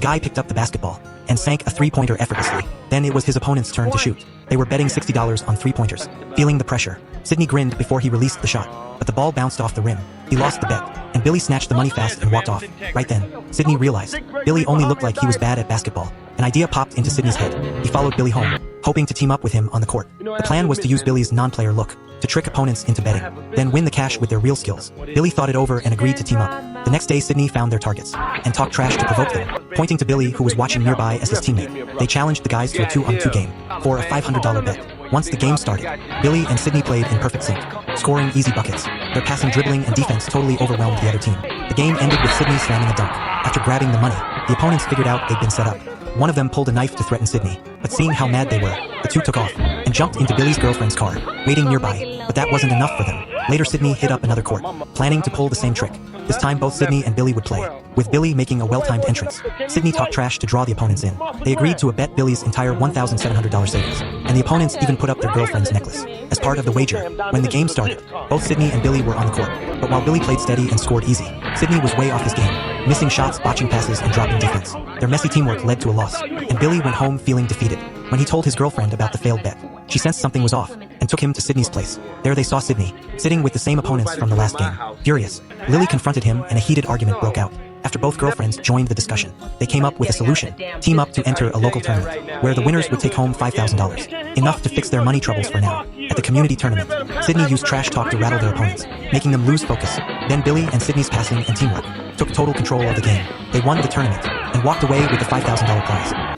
guy picked up the basketball and sank a three-pointer effortlessly. Then it was his opponent's turn to shoot. They were betting $60 on three-pointers. Feeling the pressure, Sydney grinned before he released the shot, but the ball bounced off the rim. He lost the bet, and Billy snatched the money fast and walked off. Right then, Sydney realized Billy only looked like he was bad at basketball. An idea popped into Sydney's head. He followed Billy home, hoping to team up with him on the court. The plan was to use Billy's non-player look to trick opponents into betting, then win the cash with their real skills. Billy thought it over and agreed to team up. The next day, Sydney found their targets and talked trash to provoke them, pointing to Billy, who was watching nearby as his teammate. They challenged the guys to a 2-on-2 game for a $500 bet. Once the game started, Billy and Sydney played in perfect sync, scoring easy buckets. Their passing, dribbling, and defense totally overwhelmed the other team. The game ended with Sydney slamming a dunk. After grabbing the money, the opponents figured out they'd been set up. One of them pulled a knife to threaten Sydney, but seeing how mad they were, the two took off and jumped into Billy's girlfriend's car, waiting nearby. But that wasn't enough for them. Later, Sydney hit up another court, planning to pull the same trick. This time both Sydney and Billy would play, with Billy making a well-timed entrance. Sydney talked trash to draw the opponents in. They agreed to bet Billy's entire $1,700 savings, and the opponents even put up their girlfriend's necklace as part of the wager. When the game started, both Sydney and Billy were on the court, but while Billy played steady and scored easy, Sydney was way off his game, missing shots, botching passes, and dropping defense. Their messy teamwork led to a loss, and Billy went home feeling defeated. When he told his girlfriend about the failed bet, she sensed something was off and took him to Sydney's place. There they saw Sydney, sitting with the same opponents from the last game. Furious, Lily confronted him and a heated argument broke out. After both girlfriends joined the discussion, they came up with a solution: team up to enter a local tournament, where the winners would take home $5,000, enough to fix their money troubles for now. At the community tournament, Sydney used trash talk to rattle their opponents, making them lose focus. Then Billy and Sydney's passing and teamwork took total control of the game. They won the tournament and walked away with the $5,000 prize.